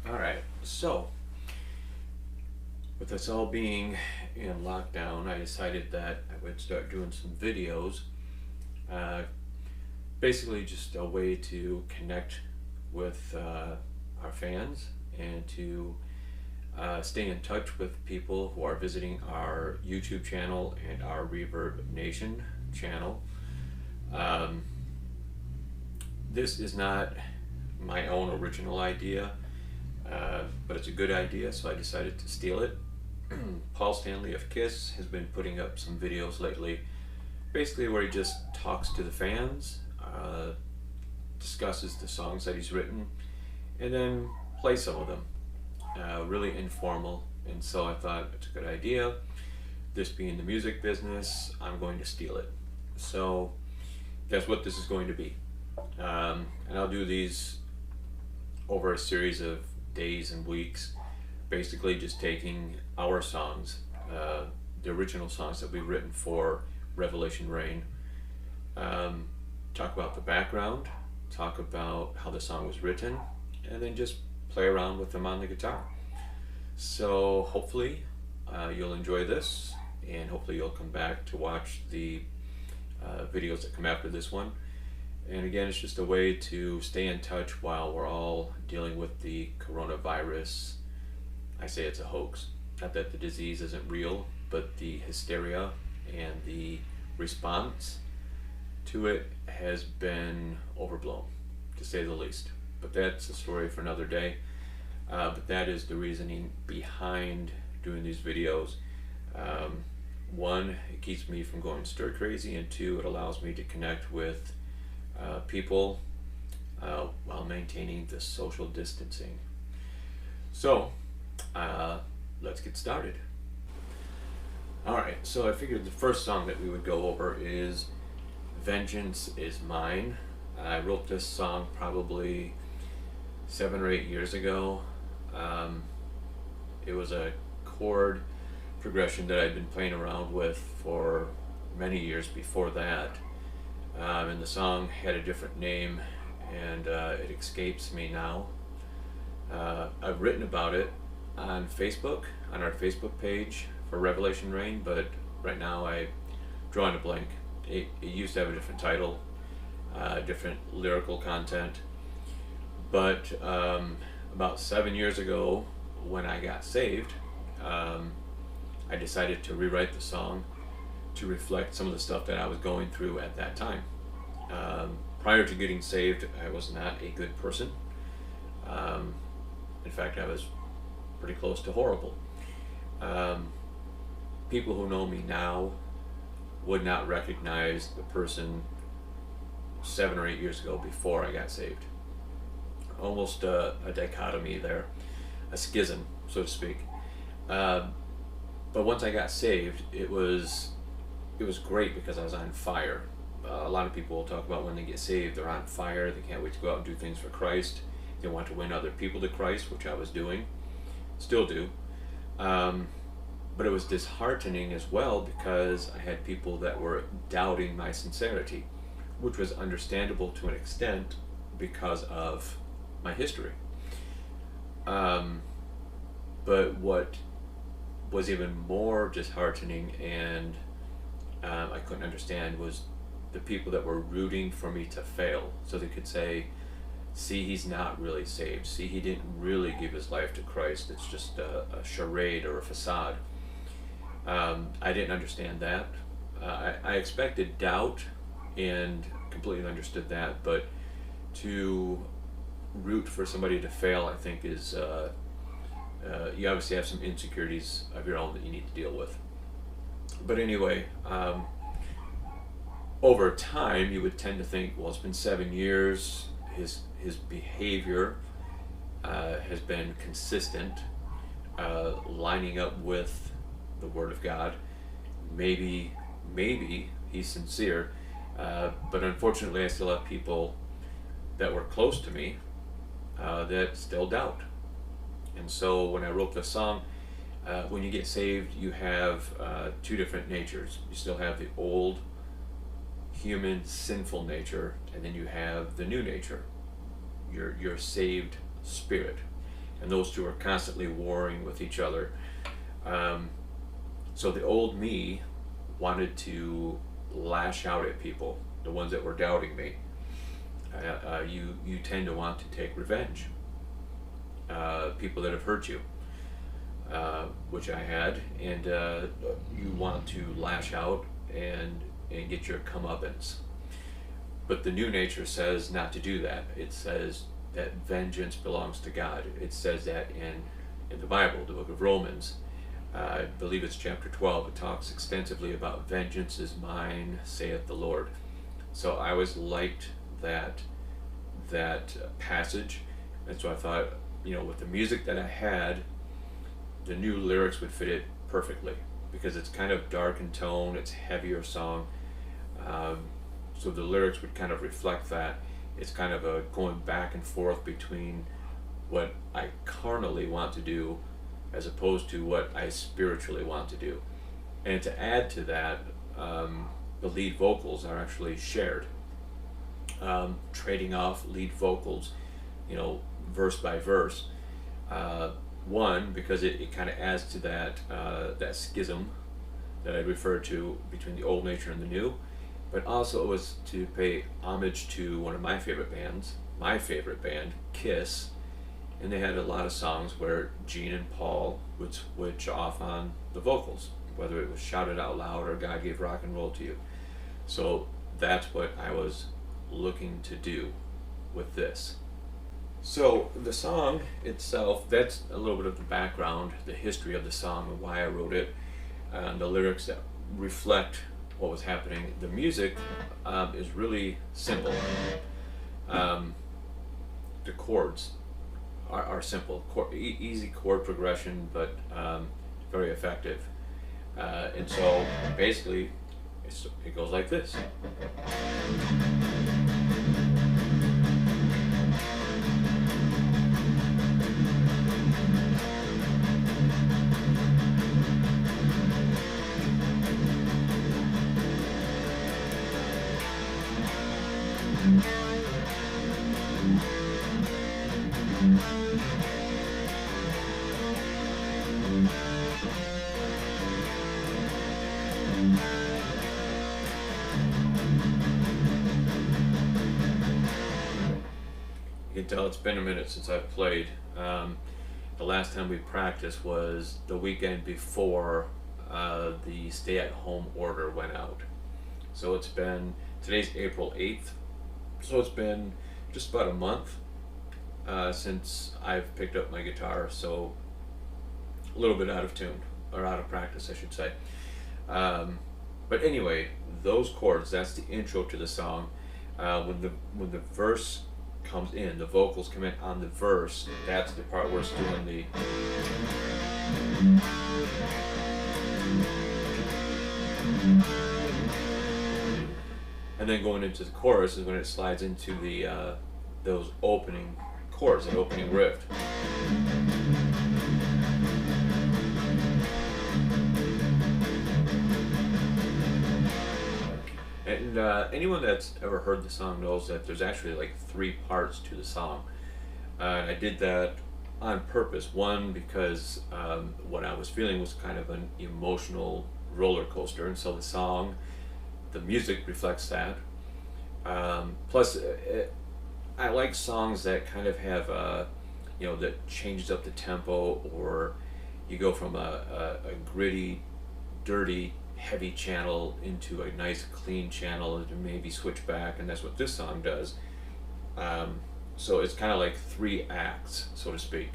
All right, so with us all being in lockdown, I decided that I would start doing some videos. Uh, Basically, just a way to connect with our fans and to stay in touch with people who are visiting our YouTube channel and our Reverb Nation channel. Um, this is not my own original idea, but it's a good idea, so I decided to steal it. Paul Stanley of Kiss has been putting up some videos lately, basically where he just talks to the fans, discusses the songs that he's written, and then plays some of them. Really informal, and so I thought it's a good idea. This being the music business, I'm going to steal it. So that's what this is going to be. And I'll do these over a series of days and weeks, basically just taking our songs, the original songs that we've written for Revelation Rain, talk about the background, talk about how the song was written, and then just play around with them on the guitar. So hopefully you'll enjoy this, and hopefully you'll come back to watch the videos that come after this one. And again, it's just a way to stay in touch while we're all dealing with the coronavirus. I say it's a hoax. Not that the disease isn't real, but the hysteria and the response to it has been overblown, to say the least. But that's a story for another day. But that is the reasoning behind doing these videos. One, it keeps me from going stir crazy, and two, it allows me to connect with people while maintaining the social distancing. So let's get started. Alright, so I figured the first song that we would go over is Vengeance Is Mine. I wrote this song probably 7 or 8 years ago. It was a chord progression that I'd been playing around with for many years before that. And the song had a different name, and it escapes me now. I've written about it on Facebook, on our Facebook page for Revelation Rain, but right now I draw a blank. It used to have a different title, different lyrical content, but about 7 years ago, when I got saved, I decided to rewrite the song to reflect some of the stuff that I was going through at that time. Prior to getting saved, I was not a good person. In fact, I was pretty close to horrible. People who know me now would not recognize the person 7 or 8 years ago before I got saved. Almost a dichotomy there, a schism, so to speak. But once I got saved, it was great because I was on fire. A lot of people will talk about when they get saved, they're on fire, they can't wait to go out and do things for Christ. They want to win other people to Christ, which I was doing, still do. But it was disheartening as well because I had people that were doubting my sincerity, which was understandable to an extent because of my history. But what was even more disheartening and I couldn't understand was the people that were rooting for me to fail, so they could say, see, he's not really saved, see, he didn't really give his life to Christ, it's just a charade or a facade. I didn't understand that. I expected doubt and completely understood that, but to root for somebody to fail, I think is you obviously have some insecurities of your own that you need to deal with. But anyway, over time you would tend to think, well, it's been 7 years, his behavior has been consistent, lining up with the Word of God. Maybe he's sincere, but unfortunately I still have people that were close to me that still doubt. And so when I wrote the song, when you get saved, you have two different natures. You still have the old human sinful nature, and then you have the new nature, your saved spirit. and those two are constantly warring with each other. Um, so the old me wanted to lash out at people, the ones that were doubting me. You tend to want to take revenge. People that have hurt you, which I had, and you want to lash out and get your comeuppance. But the new nature says not to do that. It says that vengeance belongs to God. It says that in the Bible, the book of Romans. I believe it's chapter 12. It talks extensively about vengeance is mine, saith the Lord. So I always liked that passage, and so I thought, with the music that I had, the new lyrics would fit it perfectly, because it's kind of dark in tone, it's heavier song, so the lyrics would kind of reflect that. It's kind of a going back and forth between what I carnally want to do as opposed to what I spiritually want to do. And to add to that, the lead vocals are actually shared, trading off lead vocals, verse by verse. One, because it kind of adds to that schism that I referred to between the old nature and the new, but also it was to pay homage to one of my favorite bands, my favorite band, Kiss, and they had a lot of songs where Gene and Paul would switch off on the vocals, whether it was Shout It Out Loud or God Gave Rock and Roll to You. So that's what I was looking to do with this. So the song itself, that's a little bit of the background, the history of the song and why I wrote it, and the lyrics that reflect what was happening. The music is really simple. The chords are simple, easy chord progression, but very effective. And so basically it goes like this. You can tell it's been a minute since I've played. The last time we practiced was the weekend before the stay-at-home order went out. So it's been, today's April 8th, so it's been just about a month since I've picked up my guitar, so a little bit out of tune, or out of practice I should say. But anyway, those chords, that's the intro to the song. When the verse comes in, the vocals come in on the verse, that's the part where it's doing the and then going into the chorus is when it slides into the those opening chords, the opening riff. And anyone that's ever heard the song knows that there's actually like 3 parts to the song. And I did that on purpose. One, because what I was feeling was kind of an emotional roller coaster, and so the song, the music reflects that. Plus, I like songs that kind of have, that changes up the tempo, or you go from a gritty, dirty, heavy channel into a nice clean channel and maybe switch back, and that's what this song does. So it's kind of like 3 acts, so to speak.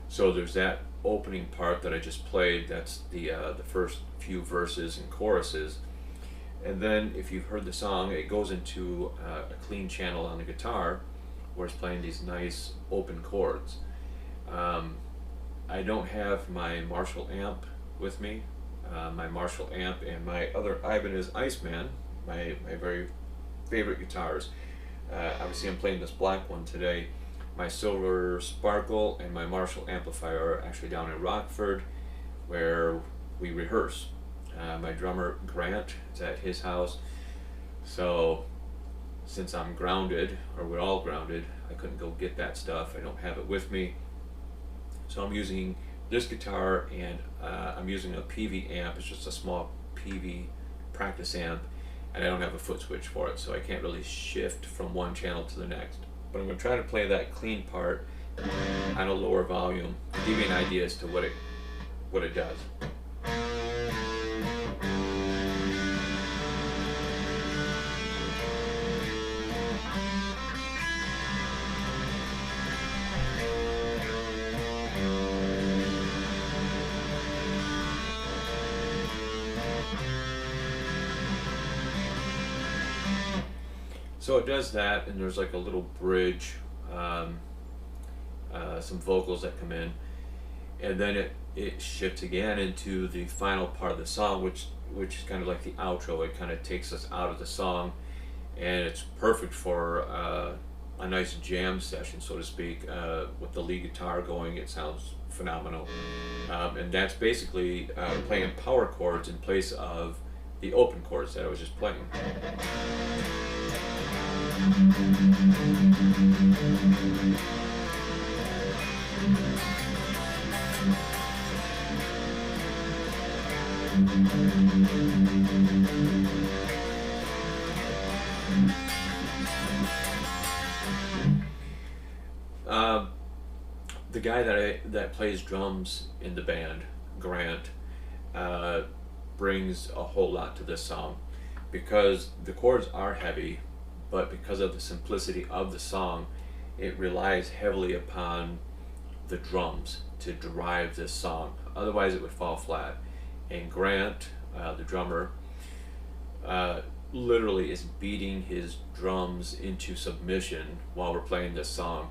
So there's that opening part that I just played, that's the first few verses and choruses, and then if you've heard the song, it goes into a clean channel on the guitar where it's playing these nice open chords. I don't have my Marshall amp with me. My Marshall amp and my other Ibanez Iceman, my very favorite guitars. Obviously I'm playing this black one today. My Silver Sparkle and my Marshall amplifier are actually down in Rockford where we rehearse. My drummer Grant is at his house, so since I'm grounded, or we're all grounded, I couldn't go get that stuff. I don't have it with me, So I'm using this guitar, and I'm using a PV amp. It's just a small PV practice amp, and I don't have a foot switch for it, so I can't really shift from one channel to the next. But I'm going to try to play that clean part on a lower volume to give you an idea as to what it does. So it does that, and there's like a little bridge, some vocals that come in, and then it shifts again into the final part of the song, which is kind of like the outro. It kind of takes us out of the song, and it's perfect for a nice jam session, so to speak, with the lead guitar going. It sounds phenomenal, and that's basically playing power chords in place of the open chords that I was just playing. The guy that plays drums in the band, Grant, brings a whole lot to this song, because the chords are heavy, but because of the simplicity of the song, it relies heavily upon the drums to drive this song. Otherwise it would fall flat. And Grant, the drummer, literally is beating his drums into submission while we're playing this song.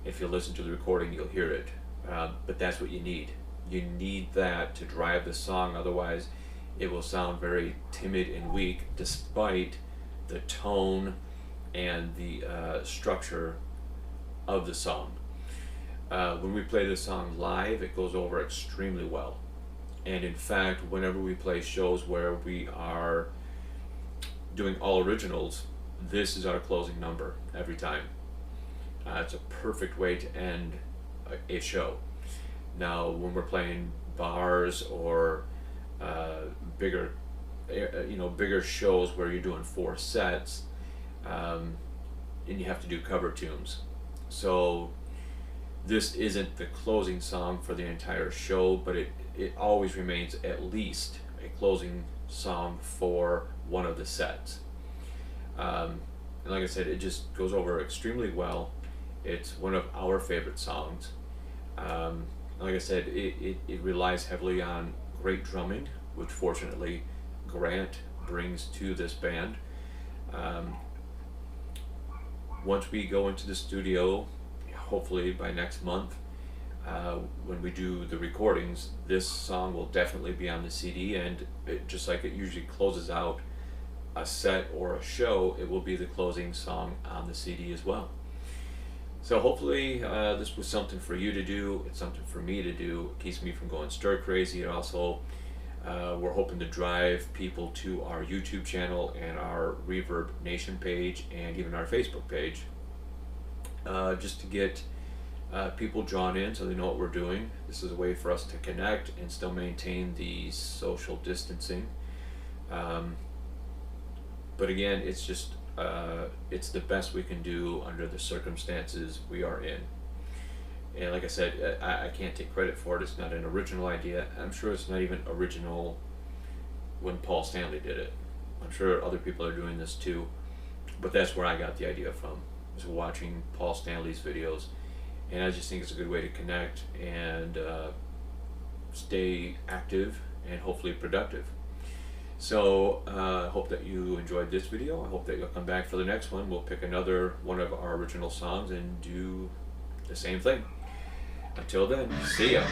If you listen to the recording, you'll hear it. But that's what you need. You need that to drive the song, otherwise it will sound very timid and weak, despite the tone and the structure of the song. When we play this song live, it goes over extremely well. And in fact, whenever we play shows where we are doing all originals, this is our closing number every time. It's a perfect way to end a show. Now, when we're playing bars or bigger shows where you're doing 4 sets, and you have to do cover tunes. So this isn't the closing song for the entire show, but it always remains at least a closing song for one of the sets. And like I said, it just goes over extremely well. It's one of our favorite songs. Like I said, it relies heavily on great drumming, which fortunately Grant brings to this band. Once we go into the studio, hopefully by next month, when we do the recordings, this song will definitely be on the CD, and just like it usually closes out a set or a show, it will be the closing song on the CD as well. So hopefully this was something for you to do. It's something for me to do. It keeps me from going stir crazy. It also, we're hoping to drive people to our YouTube channel and our Reverb Nation page and even our Facebook page, just to get people drawn in so they know what we're doing. This is a way for us to connect and still maintain the social distancing. But again, it's just it's the best we can do under the circumstances we are in. And like I said, I can't take credit for it. It's not an original idea. I'm sure it's not even original when Paul Stanley did it. I'm sure other people are doing this too, but that's where I got the idea from, was watching Paul Stanley's videos. And I just think it's a good way to connect and stay active and hopefully productive. So I hope that you enjoyed this video. I hope that you'll come back for the next one. We'll pick another one of our original songs and do the same thing. Until then, see ya.